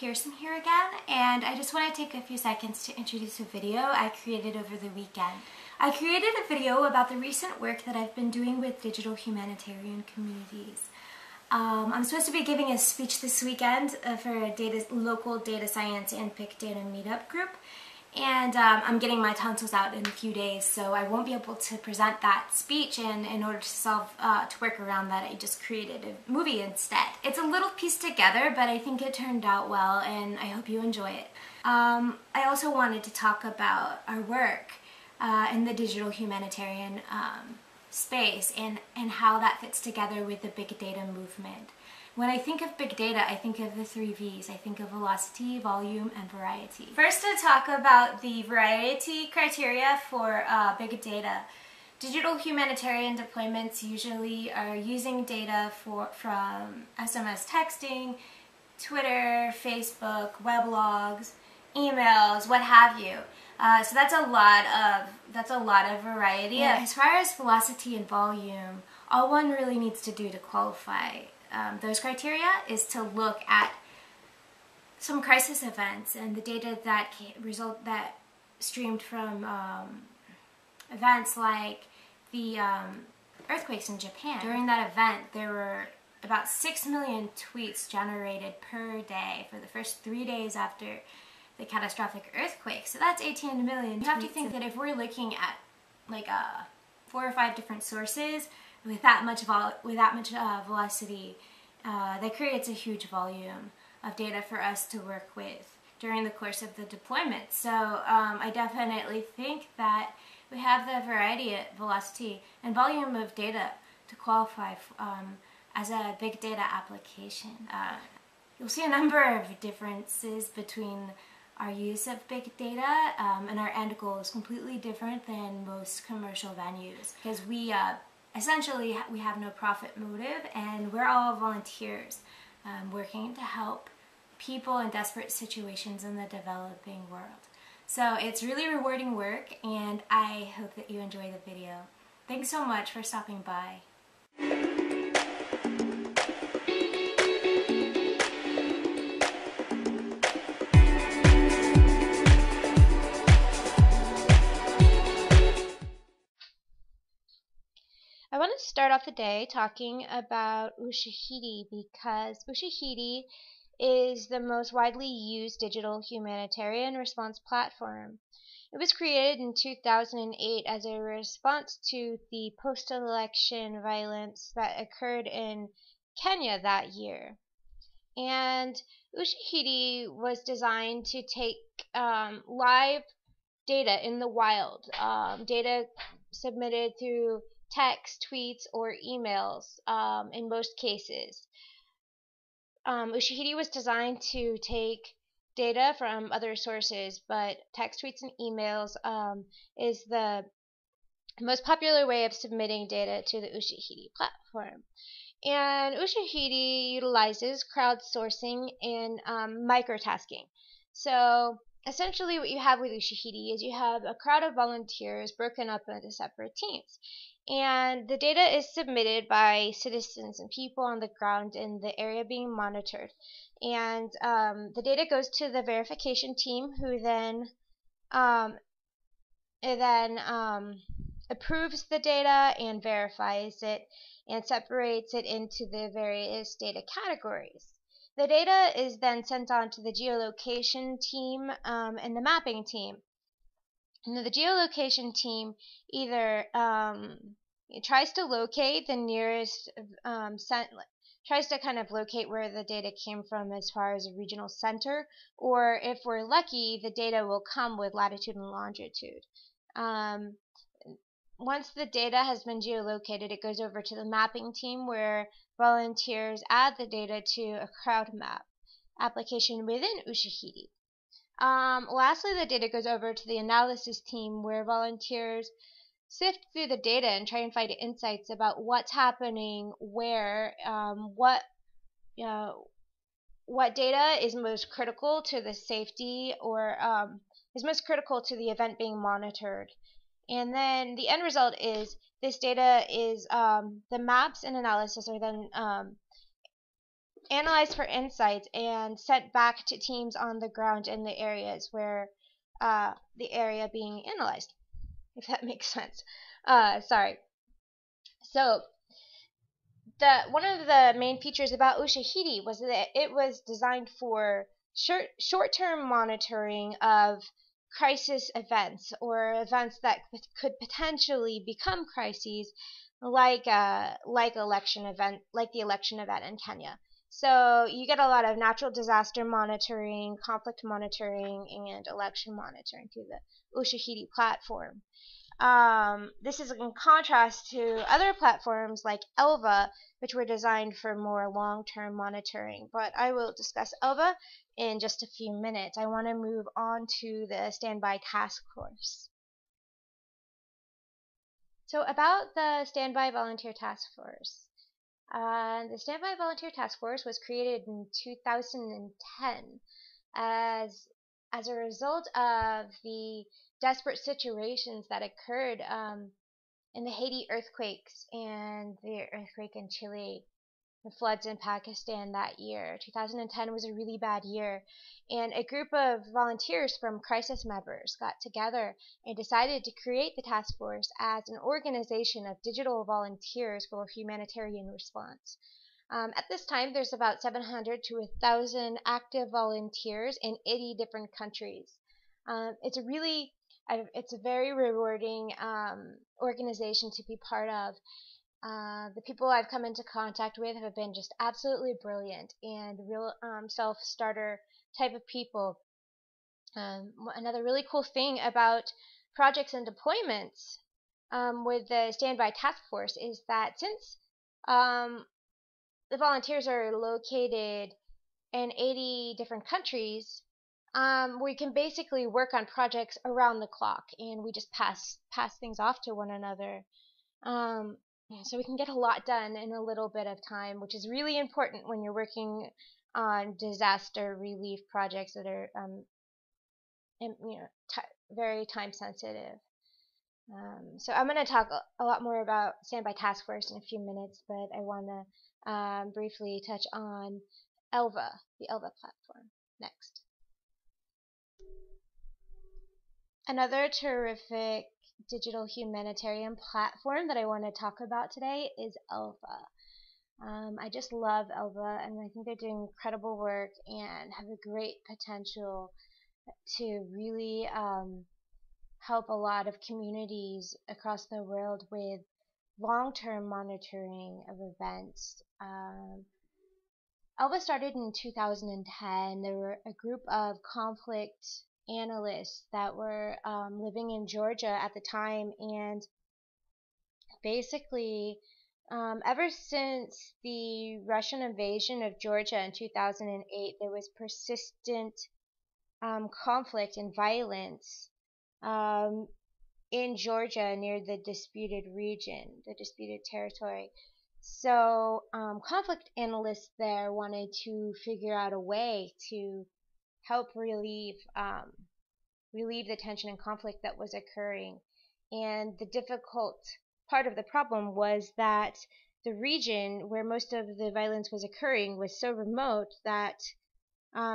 Pearson here again, and I just want to take a few seconds to introduce a video I created over the weekend. I created a video about the recent work that I've been doing with digital humanitarian communities. I'm supposed to be giving a speech this weekend for a local data science and big data meetup group, and I'm getting my tonsils out in a few days, so I won't be able to present that speech, and in order to work around that, I just created a movie instead. It's a little pieced together, but I think it turned out well, and I hope you enjoy it. I also wanted to talk about our work in the digital humanitarian space and how that fits together with the big data movement. When I think of big data, I think of the 3 V's. I think of velocity, volume, and variety. First, to talk about the variety criteria for big data. Digital humanitarian deployments usually are using data from SMS texting, Twitter, Facebook, weblogs, emails, what have you. So that's a lot of variety. Yeah. As far as velocity and volume, all one really needs to do to qualify those criteria is to look at some crisis events and the data that streamed from events like the earthquakes in Japan. During that event, there were about 6 million tweets generated per day for the first 3 days after the catastrophic earthquake. So that's 18 million. You have to think that if we're looking at like 4 or 5 different sources with that much velocity, that creates a huge volume of data for us to work with during the course of the deployment. So I definitely think that we have the variety, velocity, and volume of data to qualify as a big data application. You'll see a number of differences between our use of big data and our end goal is completely different than most commercial venues, because we essentially we have no profit motive, and we're all volunteers working to help people in desperate situations in the developing world. So it's really rewarding work, and I hope that you enjoy the video. Thanks so much for stopping by. I want to start off the day talking about Ushahidi because Ushahidi is the most widely used digital humanitarian response platform. It was created in 2008 as a response to the post-election violence that occurred in Kenya that year. And Ushahidi was designed to take live data in the wild, data submitted through text, tweets, or emails in most cases. Ushahidi was designed to take data from other sources, but text, tweets, and emails is the most popular way of submitting data to the Ushahidi platform. And Ushahidi utilizes crowdsourcing and microtasking. So essentially what you have with Ushahidi is you have a crowd of volunteers broken up into separate teams. And the data is submitted by citizens and people on the ground in the area being monitored. And the data goes to the verification team, who then approves the data and verifies it and separates it into the various data categories. The data is then sent on to the geolocation team and the mapping team. And the geolocation team either tries to locate the nearest, tries to kind of locate where the data came from as far as a regional center, or if we're lucky, the data will come with latitude and longitude. Once the data has been geolocated, it goes over to the mapping team where volunteers add the data to a crowd map application within Ushahidi. Lastly, the data goes over to the analysis team where volunteers sift through the data and try and find insights about what's happening, where, what data is most critical to the safety or is most critical to the event being monitored. And then the end result is this data is the maps and analysis are then analyzed for insights and sent back to teams on the ground in the areas where the area being analyzed, if that makes sense. Sorry. So one of the main features about Ushahidi was that it was designed for short-term monitoring of crisis events or events that could potentially become crises, like the election event in Kenya. So you get a lot of natural disaster monitoring, conflict monitoring, and election monitoring through the Ushahidi platform. This is in contrast to other platforms like Elva, which were designed for more long-term monitoring. But I will discuss Elva in just a few minutes. I want to move on to the Standby Task Force. So about the Standby Volunteer Task Force. The Standby Volunteer Task Force was created in 2010 as a result of the desperate situations that occurred in the Haiti earthquakes and the earthquake in Chile, the floods in Pakistan that year. 2010 was a really bad year, and a group of volunteers from crisis members got together and decided to create the task force as an organization of digital volunteers for humanitarian response. At this time, there's about 700 to 1,000 active volunteers in 80 different countries. It's a very rewarding organization to be part of. The people I've come into contact with have been just absolutely brilliant and real self-starter type of people. Another really cool thing about projects and deployments with the Standby Task Force is that since the volunteers are located in 80 different countries, we can basically work on projects around the clock, and we just pass things off to one another. So we can get a lot done in a little bit of time, which is really important when you're working on disaster relief projects that are very time sensitive. So I'm going to talk a lot more about Standby Task Force in a few minutes, but I want to briefly touch on Elva, the Elva platform, next. Another terrific digital humanitarian platform that I want to talk about today is Elva. I just love Elva, and I think they're doing incredible work and have a great potential to really help a lot of communities across the world with long-term monitoring of events. Elva started in 2010. There were a group of conflict analysts that were living in Georgia at the time, and basically ever since the Russian invasion of Georgia in 2008, there was persistent conflict and violence in Georgia near the disputed region, the disputed territory. So conflict analysts there wanted to figure out a way to help relieve the tension and conflict that was occurring. And the difficult part of the problem was that the region where most of the violence was occurring was so remote that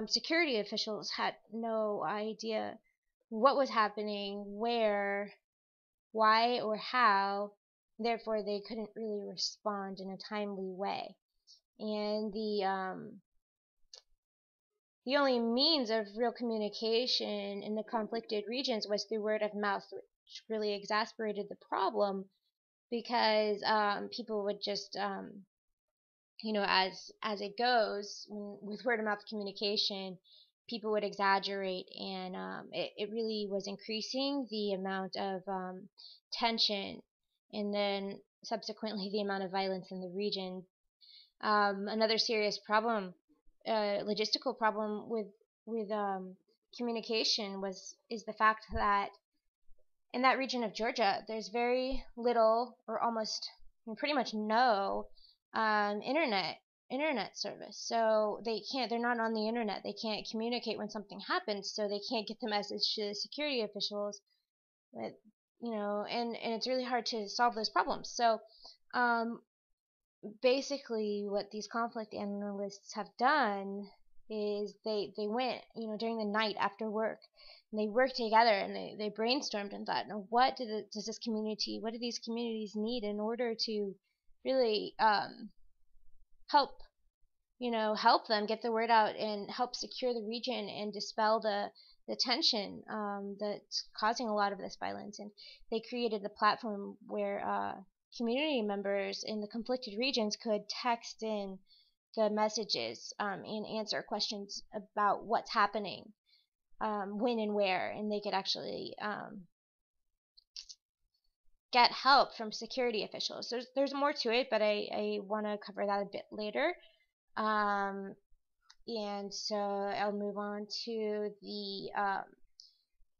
security officials had no idea what was happening, where, why, or how. Therefore, they couldn't really respond in a timely way. And the only means of real communication in the conflicted regions was through word of mouth, which really exasperated the problem because people would just, as it goes, with word of mouth communication, people would exaggerate, and it really was increasing the amount of tension, and then subsequently the amount of violence in the region. Another serious problem, logistical problem with communication is the fact that in that region of Georgia, there's very little or almost pretty much no internet service. So they're not on the internet. They can't communicate when something happens, so they can't get the message to the security officials. But, and it's really hard to solve those problems. So basically what these conflict analysts have done is they went, during the night after work, and they worked together, and they brainstormed and thought, what do these communities need in order to really help help them get the word out and help secure the region and dispel the tension that's causing a lot of this violence. And they created the platform where community members in the conflicted regions could text in the messages and answer questions about what's happening, when and where, and they could actually get help from security officials. There's more to it, but I want to cover that a bit later. And so I'll move on to the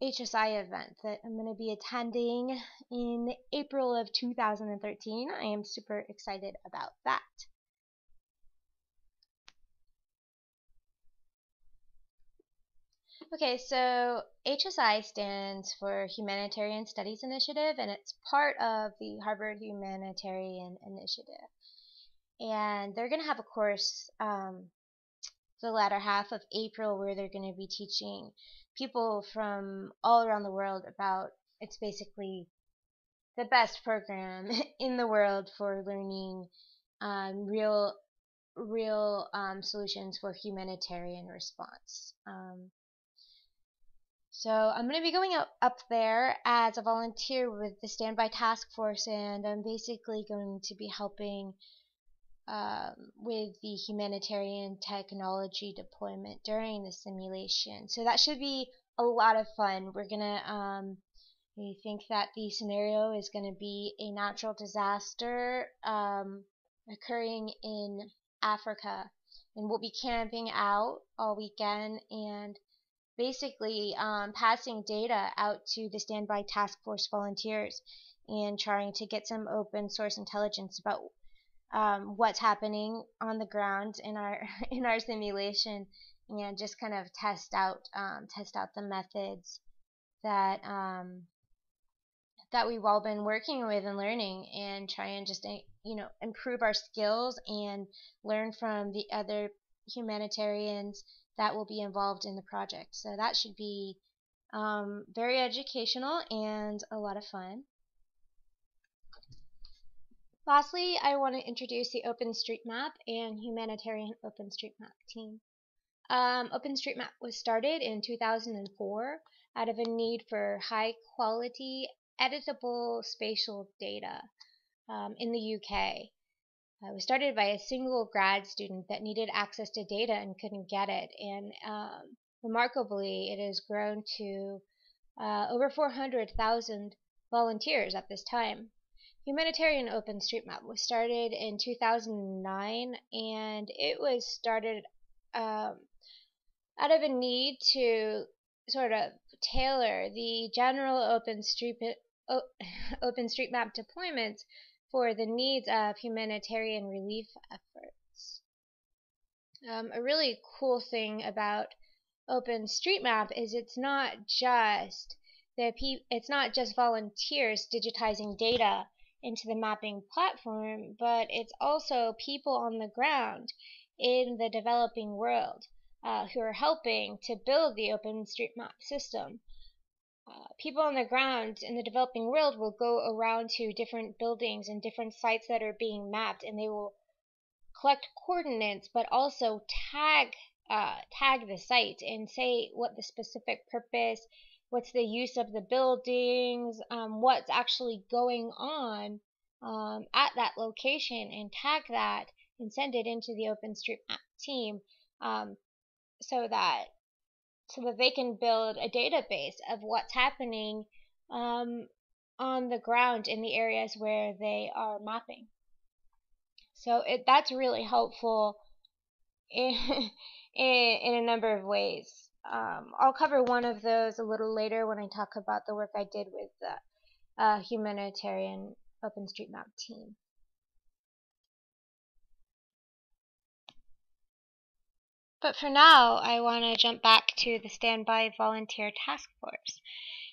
HSI event that I'm going to be attending in April of 2013. I am super excited about that. Okay, so HSI stands for Humanitarian Studies Initiative, and it's part of the Harvard Humanitarian Initiative. And they're going to have a course the latter half of April where they're going to be teaching people from all around the world about, it's basically the best program in the world for learning real solutions for humanitarian response. So I'm going to be going up there as a volunteer with the Standby Task Force, and I'm basically going to be helping with the humanitarian technology deployment during the simulation. So that should be a lot of fun. We're gonna we think that the scenario is going to be a natural disaster occurring in Africa, and we'll be camping out all weekend and basically passing data out to the Standby Task Force volunteers and trying to get some open source intelligence about what's happening on the ground in our simulation, and just kind of test out the methods that that we've all been working with and learning, and try and just improve our skills and learn from the other humanitarians that will be involved in the project. So that should be very educational and a lot of fun. Lastly, I want to introduce the OpenStreetMap and Humanitarian OpenStreetMap team. OpenStreetMap was started in 2004 out of a need for high-quality, editable spatial data in the UK. It was started by a single grad student that needed access to data and couldn't get it, and remarkably, it has grown to over 400,000 volunteers at this time. Humanitarian OpenStreetMap was started in 2009, and it was started out of a need to sort of tailor the general OpenStreetMap deployments for the needs of humanitarian relief efforts. A really cool thing about OpenStreetMap is it's not just volunteers digitizing data into the mapping platform, but it's also people on the ground in the developing world who are helping to build the OpenStreetMap system. People on the ground in the developing world will go around to different buildings and different sites that are being mapped, and they will collect coordinates, but also tag the site and say what the specific purpose, what's the use of the buildings, what's actually going on at that location, and tag that and send it into the OpenStreetMap team so that they can build a database of what's happening on the ground in the areas where they are mapping. So that's really helpful in a number of ways. I'll cover one of those a little later when I talk about the work I did with the Humanitarian OpenStreetMap team. But for now, I want to jump back to the Standby Volunteer Task Force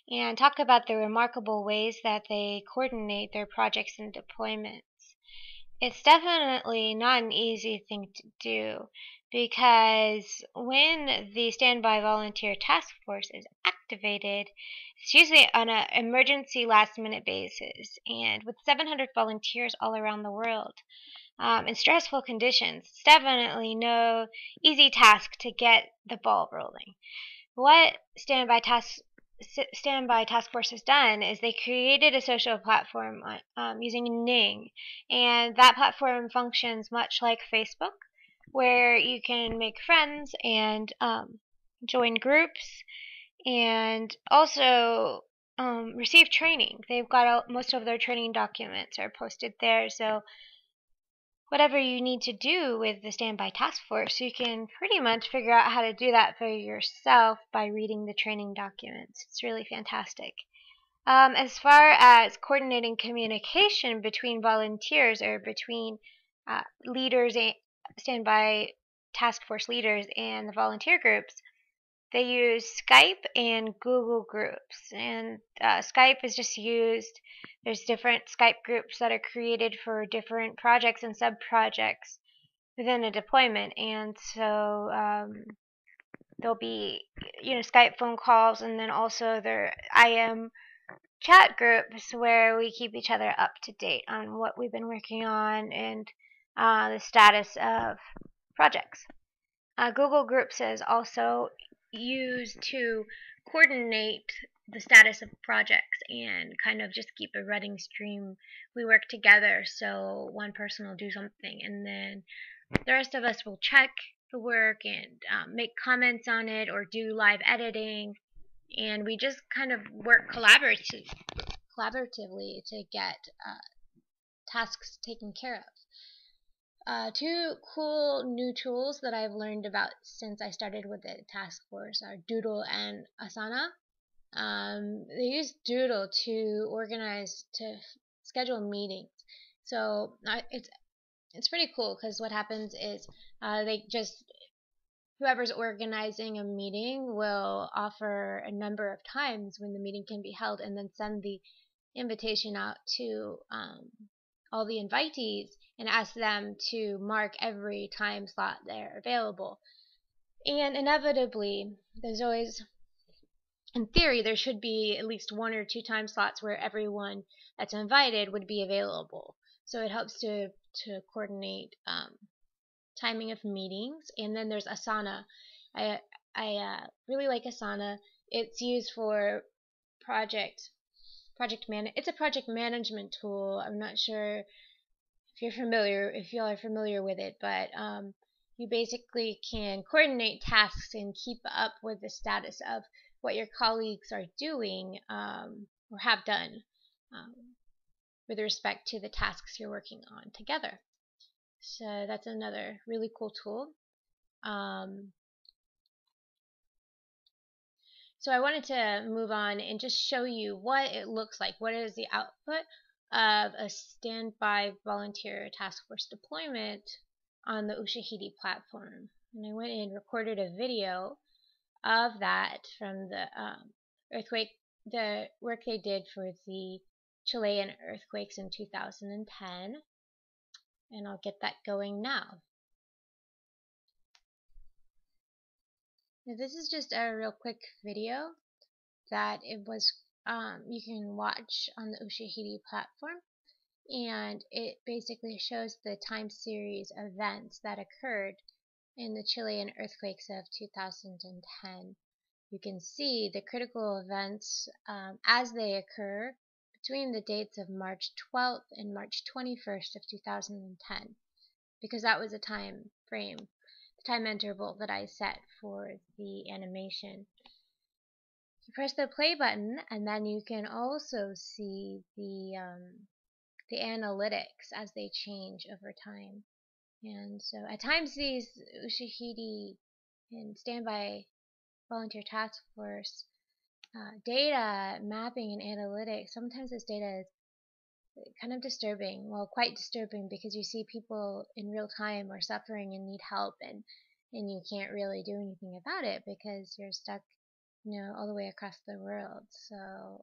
and talk about the remarkable ways that they coordinate their projects and deployments. It's definitely not an easy thing to do because when the Standby Volunteer Task Force is activated, it's usually on an emergency last minute basis. And with 700 volunteers all around the world, in stressful conditions, it's definitely no easy task to get the ball rolling. What Standby Task Force has done is they created a social platform using Ning, and that platform functions much like Facebook, where you can make friends and join groups, and also receive training. They've got most of their training documents are posted there, so whatever you need to do with the standby task force, you can pretty much figure out how to do that for yourself by reading the training documents. It's really fantastic. As far as coordinating communication between volunteers or between leaders and standby task force leaders and the volunteer groups, they use Skype and Google Groups. And Skype is just used, there's different Skype groups that are created for different projects and sub-projects within a deployment. And so there'll be, Skype phone calls, and then also there IM chat groups where we keep each other up to date on what we've been working on and the status of projects. Google Groups is also used to coordinate the status of projects and kind of just keep a running stream. We work together, so one person will do something, and then the rest of us will check the work and make comments on it or do live editing, and we just kind of work collaboratively to get tasks taken care of. Two cool new tools that I've learned about since I started with the task force are Doodle and Asana. They use Doodle to schedule meetings. So it's pretty cool because what happens is whoever's organizing a meeting will offer a number of times when the meeting can be held, and then send the invitation out to all the invitees and ask them to mark every time slot they're available. And inevitably, there's always, in theory, there should be at least 1 or 2 time slots where everyone that's invited would be available. So it helps to coordinate timing of meetings. And then there's Asana. I really like Asana. It's used for it's a project management tool. I'm not sure if y'all are familiar with it, but you basically can coordinate tasks and keep up with the status of what your colleagues are doing or have done with respect to the tasks you're working on together. So that's another really cool tool. So I wanted to move on and just show you what it looks like. What is the output of a standby volunteer task force deployment on the Ushahidi platform? And I went and recorded a video of that from the work they did for the Chilean earthquakes in 2010. And I'll get that going now. Now this is just a real quick video that you can watch on the Ushahidi platform, and it basically shows the time series events that occurred in the Chilean earthquakes of 2010. You can see the critical events as they occur between the dates of March 12th and March 21st of 2010, because that was a time frame, the time interval that I set for the animation. You press the play button, and then you can also see the analytics as they change over time. And so at times these Ushahidi and Standby Volunteer Task Force data mapping and analytics, sometimes this data is kind of disturbing, well, quite disturbing, because you see people in real time are suffering and need help, and you can't really do anything about it because you're stuck all the way across the world. So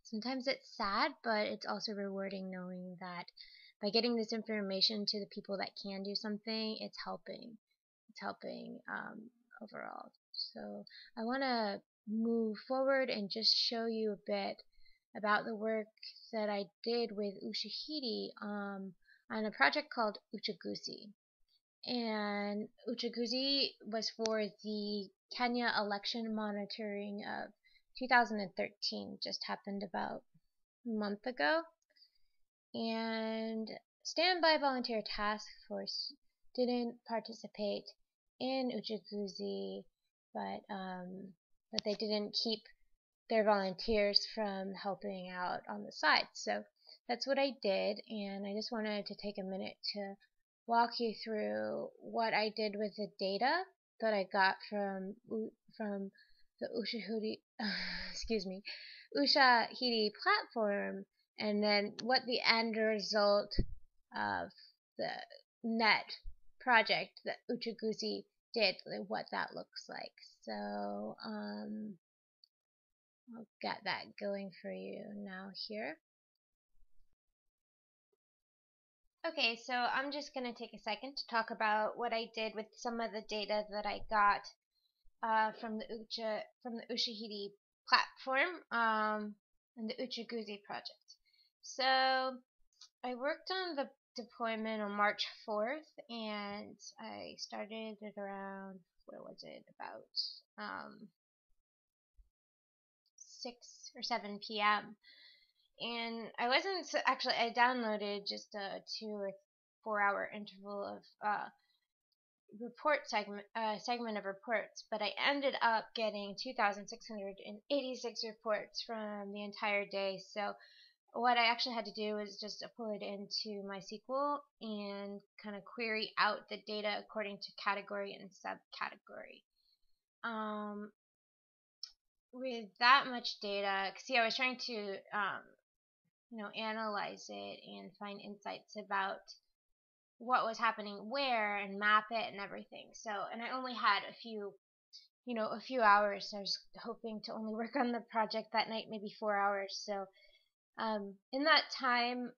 sometimes it's sad, but it's also rewarding knowing that by getting this information to the people that can do something, it's helping. It's helping overall. So I want to move forward and just show you a bit about the work that I did with Ushahidi on a project called Uchaguzi. And Uchaguzi was for the Kenya election monitoring of 2013, just happened about a month ago. And Standby Volunteer Task Force didn't participate in Uchaguzi, but they didn't keep their volunteers from helping out on the side. So that's what I did, and I just wanted to take a minute to walk you through what I did with the data that I got from the Ushahidi platform, and then what the end result of the net project that Uchaguzi did, what that looks like. So I'll get that going for you now here. Okay, so I'm just going to take a second to talk about what I did with some of the data that I got from the Ushahidi platform and the Uchaguzi project. So I worked on the deployment on March 4th, and I started at around, where was it, about 6 or 7 p.m. And I wasn't actually, I downloaded just a 2 or 4 hour interval of segment of reports, but I ended up getting 2,686 reports from the entire day. So what I actually had to do was just upload it into MySQL and kind of query out the data according to category and subcategory. With that much data, see, I was trying to analyze it and find insights about what was happening where and map it and everything. So, and I only had a few hours. So I was hoping to only work on the project that night, maybe 4 hours. So in that time,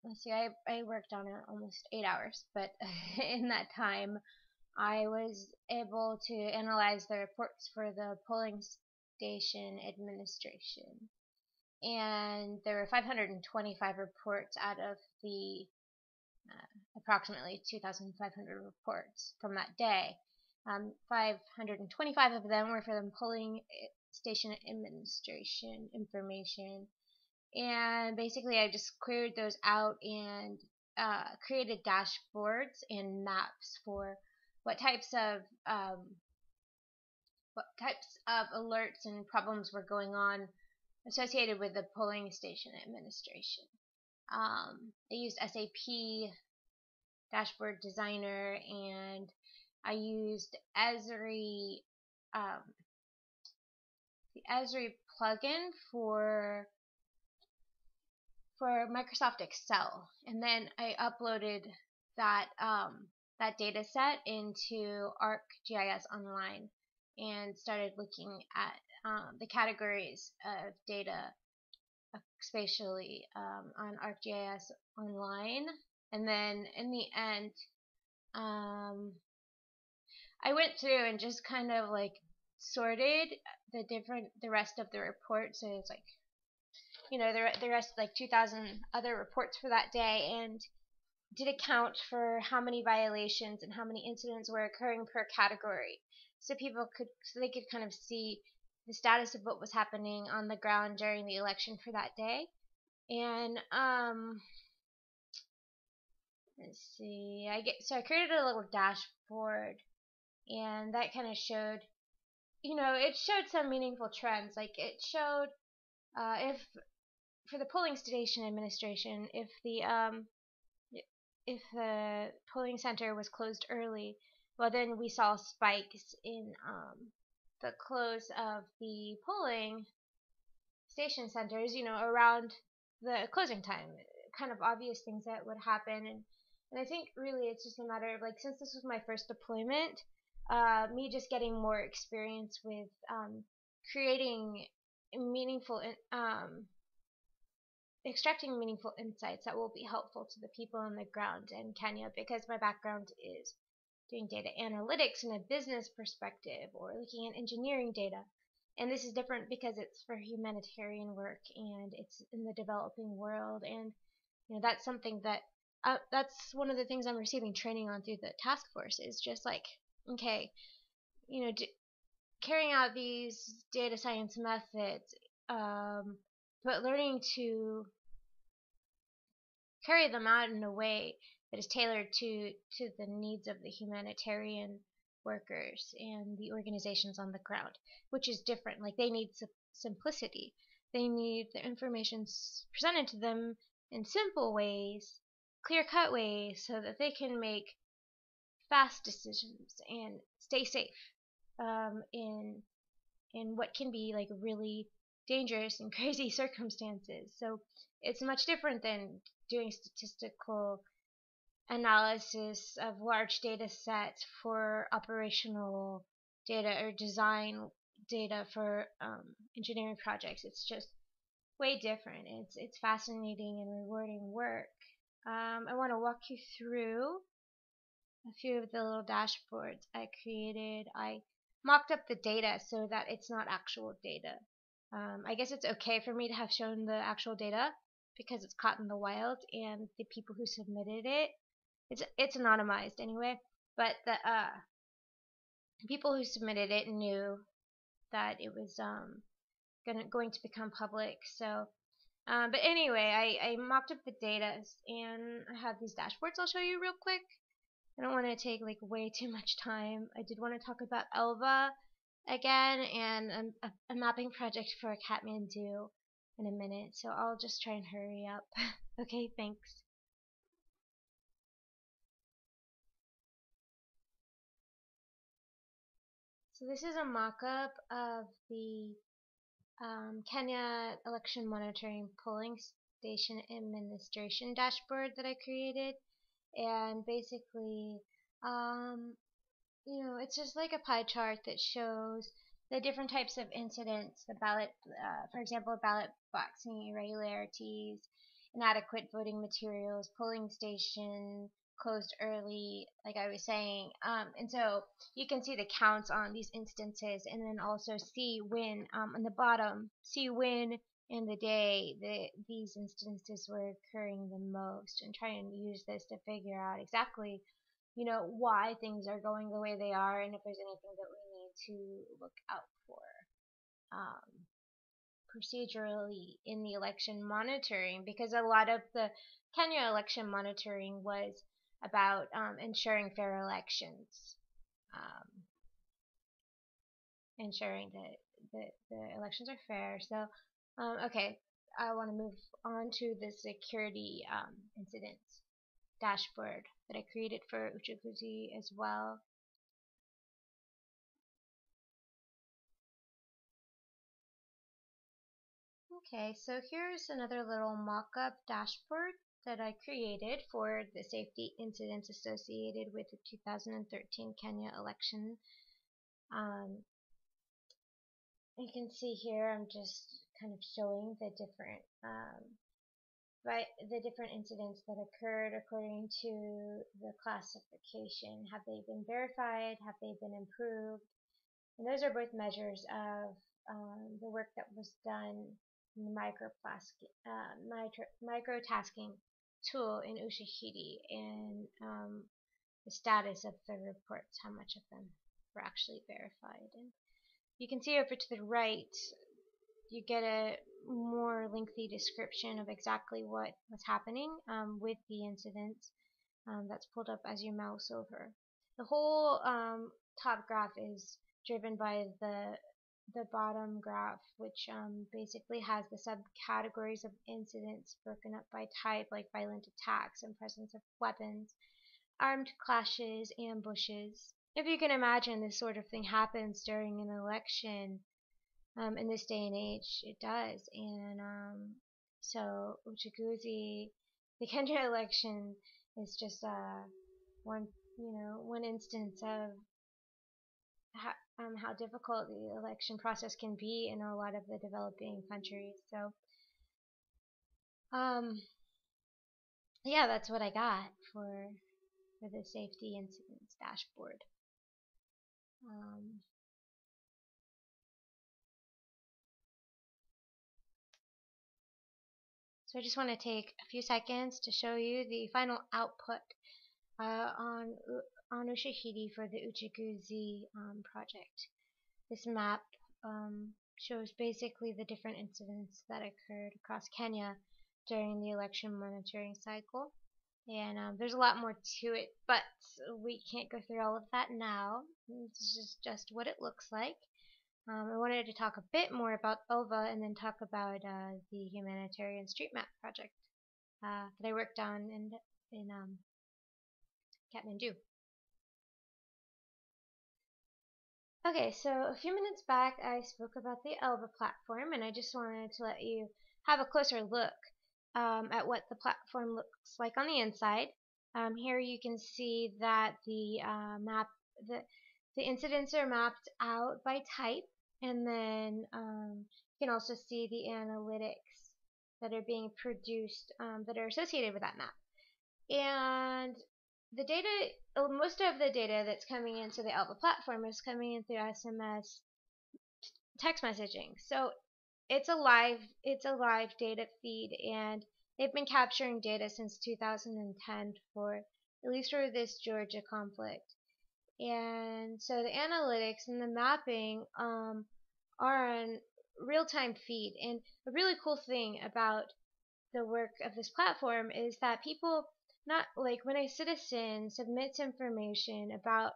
let's see, I worked on it almost 8 hours, but in that time I was able to analyze the reports for the polling station administration, and there were 525 reports out of the approximately 2,500 reports from that day. 525 of them were for the polling station administration information, and basically I just queried those out and created dashboards and maps for what types of alerts and problems were going on associated with the polling station administration. I used SAP Dashboard Designer, and I used Esri, the Esri plugin for Microsoft Excel, and then I uploaded that data set into ArcGIS Online and started looking at the categories of data spatially on ArcGIS Online. And then in the end, I went through and just kind of like sorted the rest of the reports. So it's like, the rest, like 2,000 other reports for that day, and did account for how many violations and how many incidents were occurring per category, so they could kind of see the status of what was happening on the ground during the election for that day. And let's see, I created a little dashboard, and that kind of showed, it showed some meaningful trends. Like it showed if for the polling station administration, if the polling center was closed early, well, then we saw spikes in the close of the polling station centers, around the closing time. Kind of obvious things that would happen, and I think really it's just a matter of, like, since this was my first deployment, me just getting more experience with creating meaningful extracting meaningful insights that will be helpful to the people on the ground in Kenya, because my background is doing data analytics in a business perspective or looking at engineering data. And this is different because it's for humanitarian work and it's in the developing world. And that's something that that's one of the things I'm receiving training on through the task force, is just like, okay, carrying out these data science methods, but learning to carry them out in a way that is tailored to the needs of the humanitarian workers and the organizations on the ground, which is different. Like, they need simplicity. They need the information presented to them in simple ways, clear-cut ways, so that they can make fast decisions and stay safe in what can be like really dangerous and crazy circumstances. So it's much different than doing statistical analysis of large data sets for operational data or design data for engineering projects. It's just way different. It's fascinating and rewarding work. I want to walk you through a few of the little dashboards I created. I mocked up the data so that it's not actual data. I guess it's okay for me to have shown the actual data because it's caught in the wild, and the people who submitted it's anonymized anyway, but the people who submitted it knew that it was going to become public. So but anyway, I mocked up the data, and I have these dashboards I'll show you real quick. I don't want to take like way too much time. I did want to talk about ELVA again and a mapping project for Kathmandu in a minute, so I'll just try and hurry up. Okay, thanks. So this is a mock-up of the Kenya election monitoring polling station administration dashboard that I created, and basically it's just like a pie chart that shows the different types of incidents, the ballot, for example, ballot boxing irregularities, inadequate voting materials, polling station closed early, like I was saying. And so you can see the counts on these instances, and then also see when, on the bottom, see when in the day these instances were occurring the most, and try and use this to figure out exactly why things are going the way they are, and if there's anything that we need to look out for procedurally in the election monitoring, because a lot of the Kenya election monitoring was about ensuring fair elections, ensuring that the elections are fair. So, okay, I want to move on to the security incidents dashboard that I created for Uchaguzi as well. Okay, so here's another little mock-up dashboard that I created for the safety incidents associated with the 2013 Kenya election. You can see here I'm just kind of showing the different incidents that occurred according to the classification. Have they been verified? Have they been improved? And those are both measures of the work that was done in the micro-tasking tool in Ushahidi, and the status of the reports, how much of them were actually verified. And you can see over to the right, you get a more lengthy description of exactly what was happening with the incidents. That's pulled up as you mouse over. The whole top graph is driven by the bottom graph, which basically has the subcategories of incidents broken up by type, like violent attacks and presence of weapons, armed clashes, ambushes. If you can imagine, this sort of thing happens during an election. In this day and age, it does. And so Uchaguzi, the Kenya election, is just one instance of how difficult the election process can be in a lot of the developing countries. So Yeah, that's what I got for the safety incidents dashboard. So I just want to take a few seconds to show you the final output on Ushahidi for the Uchaguzi project. This map shows basically the different incidents that occurred across Kenya during the election monitoring cycle. And there's a lot more to it, but we can't go through all of that now. This is just what it looks like. I wanted to talk a bit more about OVA and then talk about the Humanitarian Street Map project that I worked on in Kathmandu. Okay, so a few minutes back I spoke about the ELVA platform, and I just wanted to let you have a closer look at what the platform looks like on the inside. Here you can see that the the incidents are mapped out by type, and then you can also see the analytics that are being produced that are associated with that map. And the data, most of the data that's coming into the Alpha platform is coming in through SMS text messaging. So it's a live data feed, and they've been capturing data since 2010 for at least for this Georgia conflict. And so the analytics and the mapping are on real-time feed. And a really cool thing about the work of this platform is that people, not like when a citizen submits information about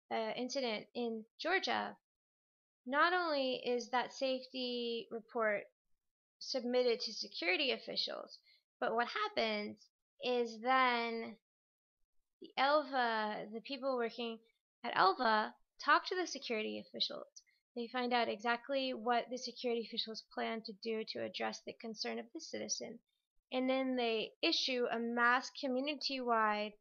an incident in Georgia, not only is that safety report submitted to security officials, but what happens is then the people working at ELVA talk to the security officials. They find out exactly what the security officials plan to do to address the concern of the citizen. And then they issue a mass community-wide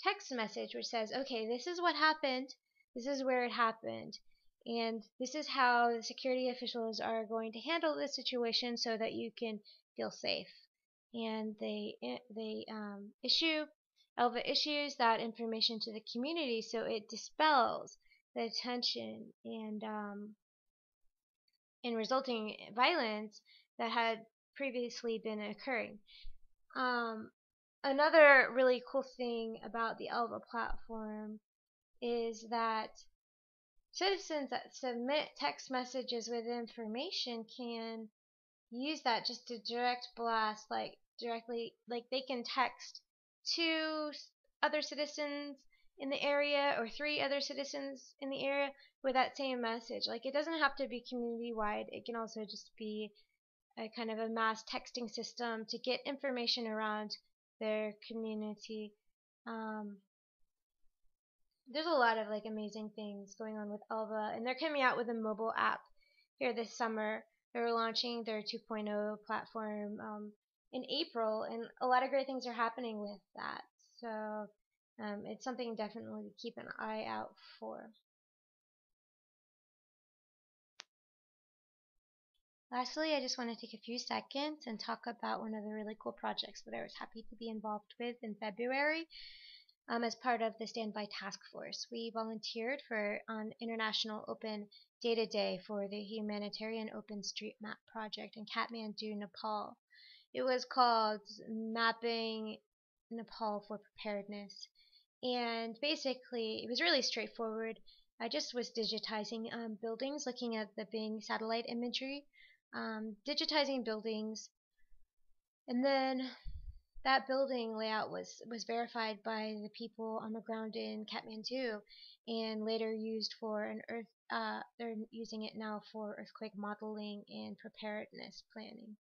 text message which says, okay, this is what happened, this is where it happened, and this is how the security officials are going to handle this situation so that you can feel safe. And they ELVA issues that information to the community so it dispels the tension and resulting violence that had previously been occurring. Another really cool thing about the ELVA platform is that citizens that submit text messages with information can use that just to direct blast, directly, like they can text two other citizens in the area or three other citizens in the area with that same message. Like, it doesn't have to be community wide, it can also just be a kind of a mass texting system to get information around their community. There's a lot of amazing things going on with ELVA, and they're coming out with a mobile app here this summer. They're launching their 2.0 platform in April, and a lot of great things are happening with that. So it's something definitely to keep an eye out for. Lastly, I just want to take a few seconds and talk about one of the really cool projects that I was happy to be involved with in February. As part of the Standby Task Force, we volunteered on International Open Data Day for the Humanitarian Open Street Map project in Kathmandu, Nepal. It was called Mapping Nepal for Preparedness, and basically it was really straightforward. I just was digitizing buildings, looking at the Bing satellite imagery, digitizing buildings, and then that building layout was verified by the people on the ground in Kathmandu, and later used for they're using it now for earthquake modeling and preparedness planning.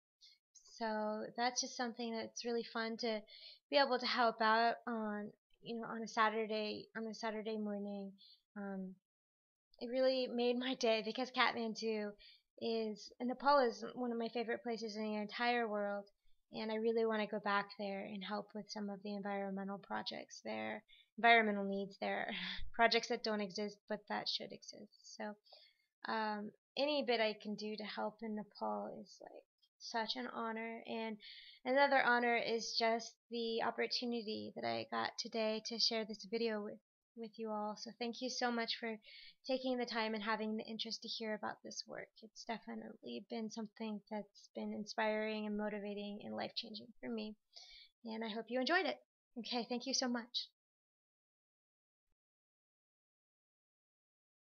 So that's just something that's really fun to be able to help out on on a Saturday morning. It really made my day because Nepal is one of my favorite places in the entire world, and I really want to go back there and help with some of the environmental projects there, environmental needs there, projects that don't exist but that should exist. So any bit I can do to help in Nepal is such an honor. And another honor is just the opportunity that I got today to share this video with you all. So thank you so much for taking the time and having the interest to hear about this work. It's definitely been something that's been inspiring and motivating and life-changing for me. And I hope you enjoyed it. Okay, thank you so much.